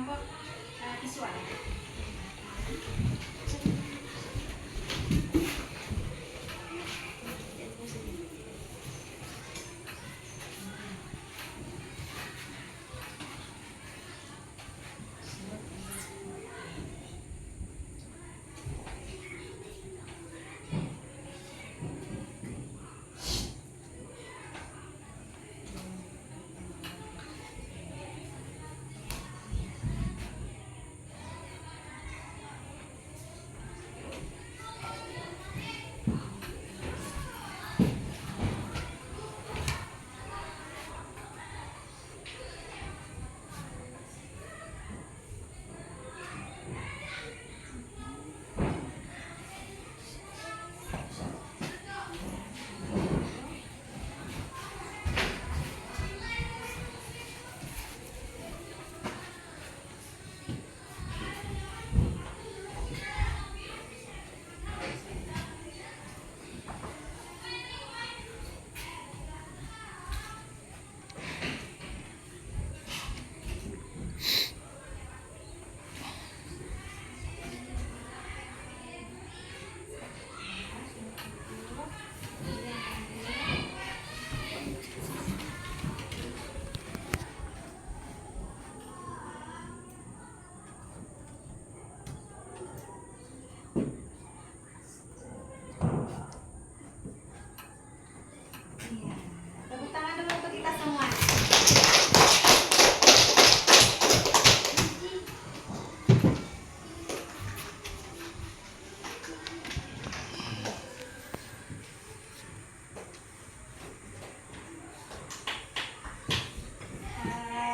kelompok visual. Tepuk tangan dulu untuk kita semua.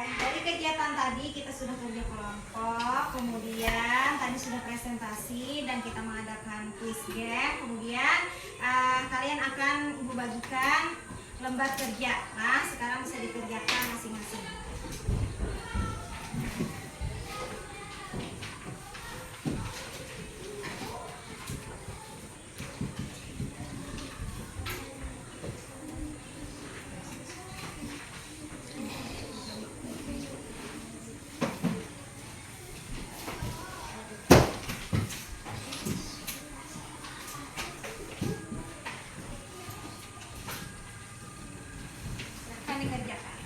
Dari kegiatan tadi kita sudah kerja kelompok, kemudian tadi sudah presentasi dan kita mengadakan quiz game. Kemudian kalian akan ibu bagikan lembar kerja. Nah, sekarang bisa dikerjakan masing-masing. Silakan dikerjakan.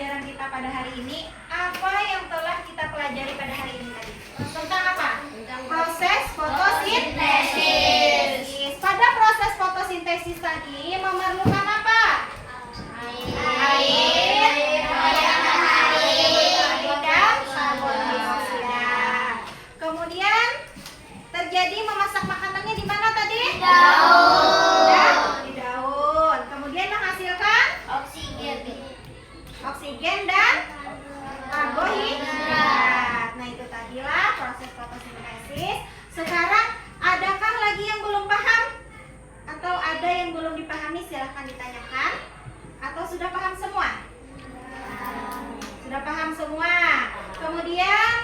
pembelajaran kita pada hari ini. Apa yang telah kita pelajari pada hari ini tadi? Tentang apa? Proses fotosintesis. Pada proses fotosintesis tadi memerlukan apa? Air, dan karbon dioksida. Kemudian terjadi memasak makanannya di mana tadi? Di daun. Kemudian menghasilkan oksigen dan karbohidrat. Nah, itu tadilah proses fotosintesis. Sekarang adakah lagi yang belum paham? Atau ada yang belum dipahami? Silahkan ditanyakan. Atau sudah paham semua? Sudah paham semua. Kemudian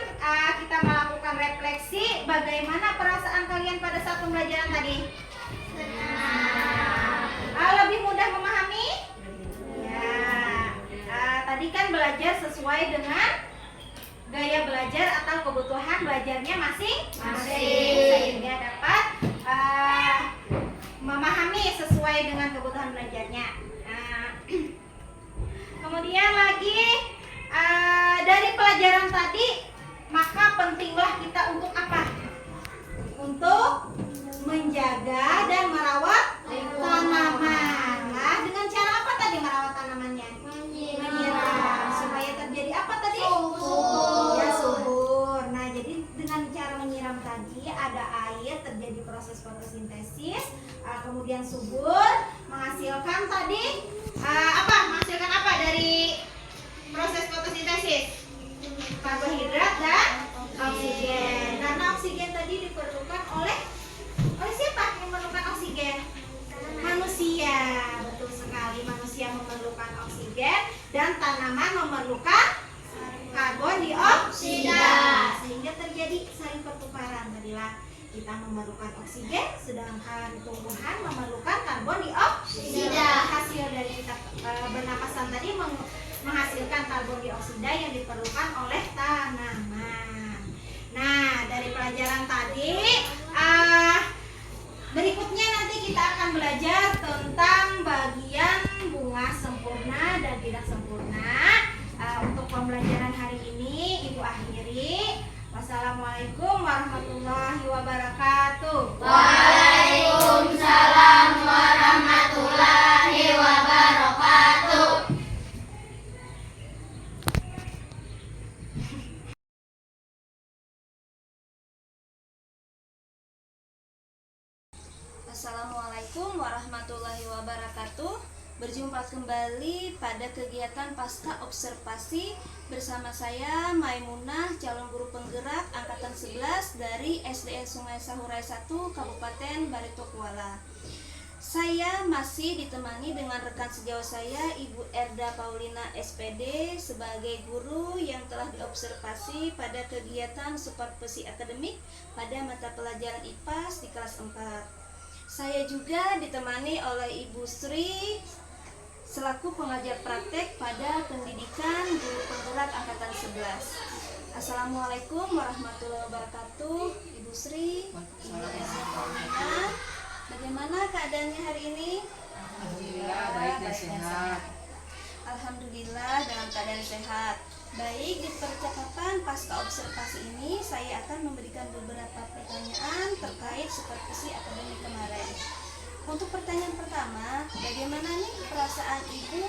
kita melakukan refleksi. Bagaimana perasaan kalian pada saat pembelajaran tadi? Lebih mudah memahami? Ya. Tadi kan belajar sesuai dengan gaya belajar atau kebutuhan belajarnya masing-masing, sehingga dapat memahami sesuai dengan kebutuhan belajarnya. Kemudian lagi dari pelajaran tadi, maka pentinglah kita untuk apa? Untuk menjaga dan merawat tanaman. Nah, dengan cara apa tadi merawat tanamannya? Menyiram. Supaya terjadi apa tadi? Ya, subur. Nah, jadi dengan cara menyiram tadi ada air, terjadi proses fotosintesis, kemudian subur, menghasilkan tadi apa? Menghasilkan apa dari proses fotosintesis? Karbohidrat dan oksigen. Karena oksigen tadi diperlukan oleh siapa yang memerlukan oksigen? Manusia. Betul sekali, manusia memerlukan oksigen dan tanaman memerlukan karbon dioksida, sehingga terjadi saling pertukaran. Tadilah kita memerlukan oksigen, sedangkan tumbuhan memerlukan karbon dioksida. Hasil dari kita bernapasan tadi menghasilkan karbon dioksida yang diperlukan oleh tanaman. Nah, dari pelajaran tadi berikutnya nanti kita akan belajar tentang bagian bunga sempurna dan tidak sempurna. Untuk pembelajaran hari ini Ibu akhiri. Wassalamualaikum warahmatullahi wabarakatuh. Waalaikumsalam warahmatullahi wabarakatuh. Assalamualaikum warahmatullahi wabarakatuh. Berjumpa kembali pada kegiatan pasca observasi bersama saya Maimunah, calon guru penggerak angkatan 11 dari SDN Sungai Sahurai 1 Kabupaten Barito Kuala. Saya masih ditemani dengan rekan sejauh saya Ibu Erda Paulina SPD sebagai guru yang telah diobservasi pada kegiatan supervisi akademik pada mata pelajaran IPAS di kelas 4. Saya juga ditemani oleh Ibu Sri selaku pengajar praktek pada pendidikan guru penggerak angkatan 11. Assalamualaikum warahmatullahi wabarakatuh. Ibu Sri, Ibu Erda Paulina, bagaimana keadaannya hari ini? Alhamdulillah baik dan sehat. Alhamdulillah dalam keadaan sehat. Baik, di percakapan pasca observasi ini saya akan memberikan beberapa pertanyaan terkait supervisi akademik kemarin. Untuk pertanyaan pertama, bagaimana nih perasaan Ibu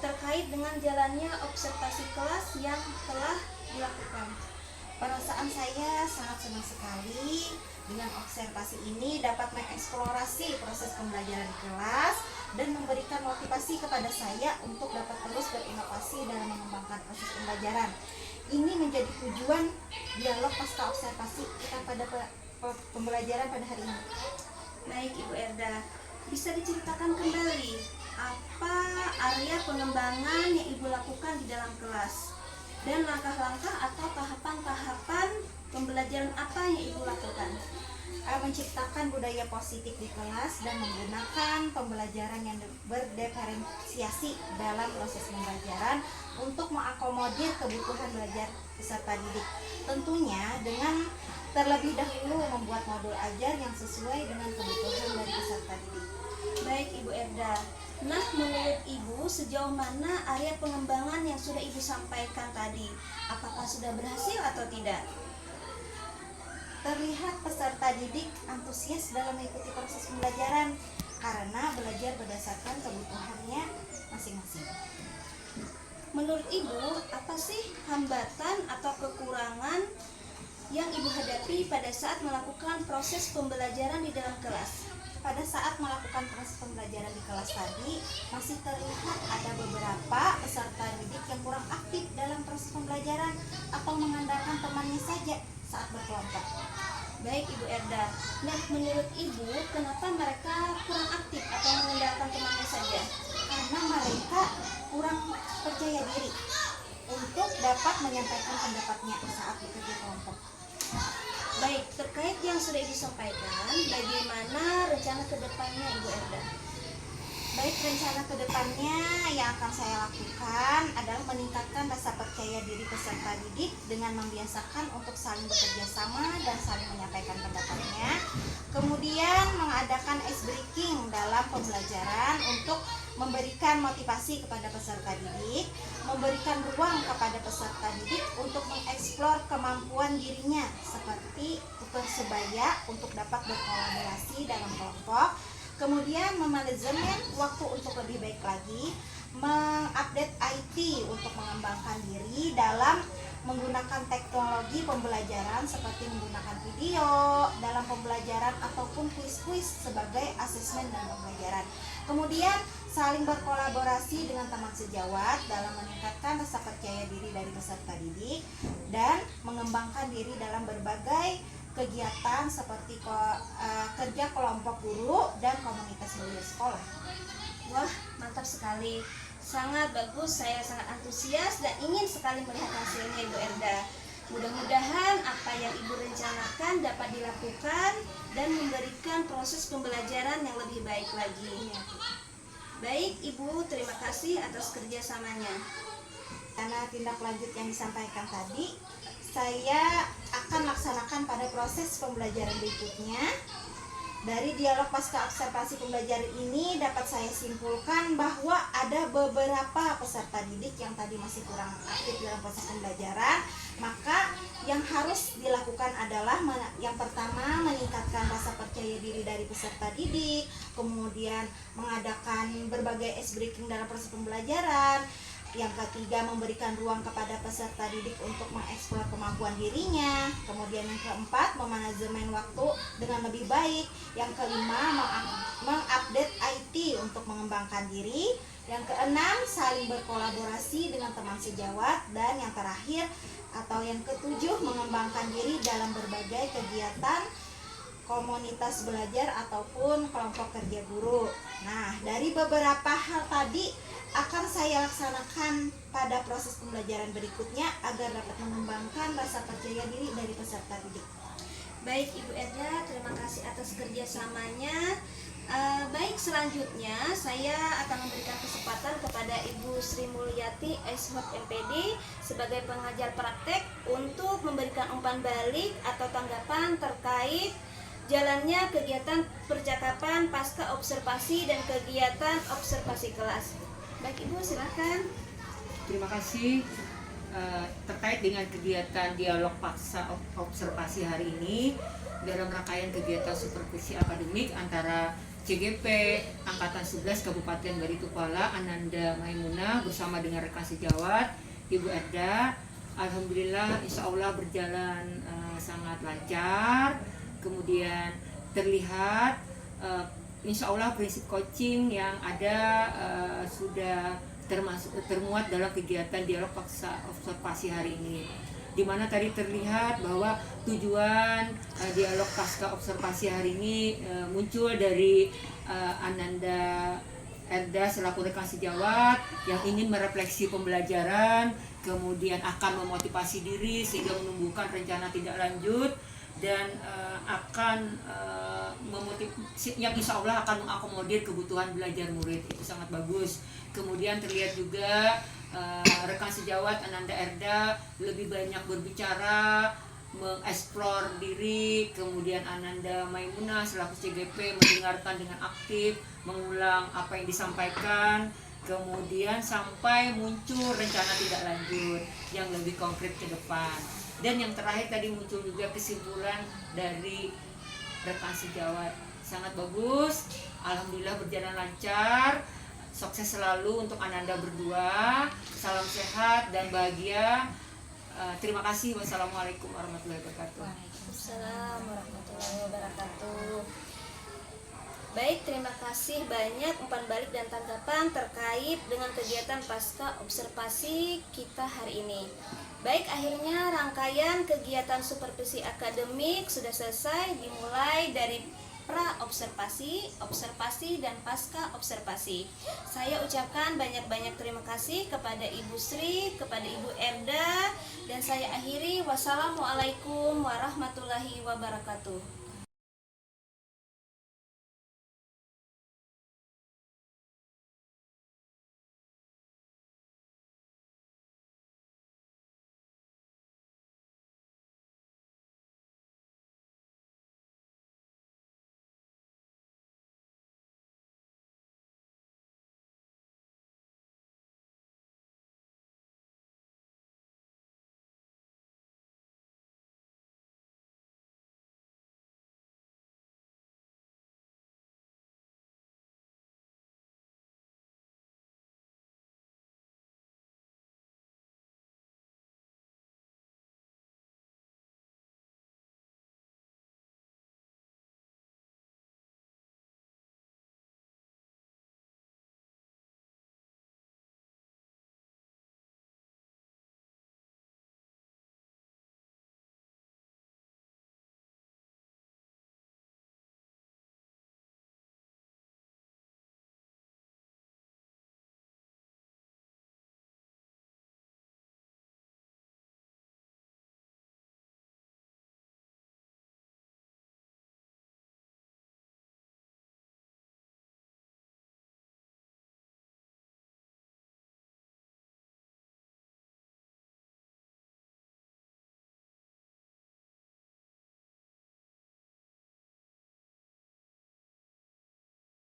terkait dengan jalannya observasi kelas yang telah dilakukan? Perasaan saya sangat senang sekali dengan observasi ini dapat mengeksplorasi proses pembelajaran di kelas dan memberikan motivasi kepada saya untuk dapat terus berinovasi dalam mengembangkan proses pembelajaran. Ini menjadi tujuan dialog pasca observasi kita pada pembelajaran pada hari ini. Baik Ibu Erda, bisa diceritakan kembali apa area pengembangan yang Ibu lakukan di dalam kelas? Dan langkah-langkah atau tahapan-tahapan pembelajaran apa yang Ibu lakukan? Menciptakan budaya positif di kelas dan menggunakan pembelajaran yang berdiferensiasi dalam proses pembelajaran untuk mengakomodir kebutuhan belajar peserta didik. Tentunya dengan terlebih dahulu membuat modul ajar yang sesuai dengan kebutuhan dari peserta didik. Baik Ibu Erda. Nah, menurut Ibu sejauh mana area pengembangan yang sudah Ibu sampaikan tadi? Apakah sudah berhasil atau tidak? Terlihat peserta didik antusias dalam mengikuti proses pembelajaran karena belajar berdasarkan kebutuhannya masing-masing. Menurut Ibu, apa sih hambatan atau kekurangan yang Ibu hadapi pada saat melakukan proses pembelajaran di dalam kelas? Pada saat melakukan proses pembelajaran di kelas tadi, masih terlihat ada beberapa peserta didik yang kurang aktif dalam proses pembelajaran atau mengandalkan temannya saja saat berkelompok. Baik Ibu Erda. Nah, menurut Ibu, kenapa mereka kurang aktif atau mengandalkan temannya saja? Karena mereka kurang percaya diri untuk dapat menyampaikan pendapatnya saat bekerja kelompok. Baik, terkait yang sudah Ibu sampaikan, bagaimana rencana ke depannya Ibu Erda? Baik, rencana kedepannya yang akan saya lakukan adalah meningkatkan rasa percaya diri peserta didik dengan membiasakan untuk saling bekerja sama dan saling menyampaikan pendapatnya. Kemudian mengadakan ice breaking dalam pembelajaran untuk memberikan motivasi kepada peserta didik, memberikan ruang kepada peserta didik untuk mengeksplor kemampuan dirinya seperti tukar sebaya untuk dapat berkolaborasi dalam kelompok. Kemudian memanajemen waktu untuk lebih baik lagi, mengupdate IT untuk mengembangkan diri dalam menggunakan teknologi pembelajaran seperti menggunakan video dalam pembelajaran ataupun kuis-kuis sebagai asesmen dan pembelajaran. Kemudian saling berkolaborasi dengan teman sejawat dalam meningkatkan rasa percaya diri dari peserta didik dan mengembangkan diri dalam berbagai kegiatan seperti kerja kelompok guru dan komunitas belajar sekolah. Wah, mantap sekali. Sangat bagus, saya sangat antusias dan ingin sekali melihat hasilnya Ibu Erda. Mudah-mudahan apa yang Ibu rencanakan dapat dilakukan dan memberikan proses pembelajaran yang lebih baik lagi. Baik Ibu, terima kasih atas kerjasamanya. Karena tindak lanjut yang disampaikan tadi, saya akan laksanakan pada proses pembelajaran berikutnya. Dari dialog pasca observasi pembelajaran ini dapat saya simpulkan bahwa ada beberapa peserta didik yang tadi masih kurang aktif dalam proses pembelajaran. Maka yang harus dilakukan adalah yang pertama meningkatkan rasa percaya diri dari peserta didik, kemudian mengadakan berbagai ice breaking dalam proses pembelajaran. Yang ketiga, memberikan ruang kepada peserta didik untuk mengeksplor kemampuan dirinya. Kemudian yang keempat, memanajemen waktu dengan lebih baik. Yang kelima, mengupdate IT untuk mengembangkan diri. Yang keenam, saling berkolaborasi dengan teman sejawat. Dan yang terakhir atau yang ketujuh, mengembangkan diri dalam berbagai kegiatan komunitas belajar ataupun kelompok kerja guru. Nah, dari beberapa hal tadi akan saya laksanakan pada proses pembelajaran berikutnya agar dapat mengembangkan rasa percaya diri dari peserta didik. Baik Ibu Erda, terima kasih atas kerjasamanya. Baik, selanjutnya saya akan memberikan kesempatan kepada Ibu Sri Mulyati SHOT MPD sebagai pengajar praktek untuk memberikan umpan balik atau tanggapan terkait jalannya kegiatan percakapan pasca observasi dan kegiatan observasi kelas. Baik Ibu, silakan. Terima kasih. Terkait dengan kegiatan dialog pasca observasi hari ini dalam rangkaian kegiatan supervisi akademik antara CGP Angkatan 11 Kabupaten Baritukwala Ananda Maimunah bersama dengan rekan sejawat Ibu Erda, alhamdulillah insya Allah berjalan sangat lancar. Kemudian terlihat insya Allah prinsip coaching yang ada sudah termuat dalam kegiatan dialog pasca observasi hari ini, di mana tadi terlihat bahwa tujuan dialog pasca observasi hari ini muncul dari Ananda Erda selaku rekan sejawat yang ingin merefleksi pembelajaran, kemudian akan memotivasi diri sehingga menumbuhkan rencana tindak lanjut dan akan yang insya Allah akan mengakomodir kebutuhan belajar murid. Itu sangat bagus. Kemudian terlihat juga rekan sejawat Ananda Erda lebih banyak berbicara, mengeksplor diri, kemudian Ananda Maimunah selaku CGP mendengarkan dengan aktif, mengulang apa yang disampaikan, kemudian sampai muncul rencana tidak lanjut yang lebih konkret ke depan. Dan yang terakhir tadi muncul juga kesimpulan dari rekan sejawat. Sangat bagus, alhamdulillah berjalan lancar. Sukses selalu untuk Ananda berdua. Salam sehat dan bahagia. Terima kasih. Wassalamualaikum warahmatullahi wabarakatuh. Waalaikumsalam warahmatullahi wabarakatuh. Baik, terima kasih banyak umpan balik dan tanggapan terkait dengan kegiatan pasca observasi kita hari ini. Baik, akhirnya rangkaian kegiatan supervisi akademik sudah selesai, dimulai dari pra-observasi, observasi, dan pasca observasi. Saya ucapkan banyak-banyak terima kasih kepada Ibu Sri, kepada Ibu Erda, dan saya akhiri. Wassalamualaikum warahmatullahi wabarakatuh.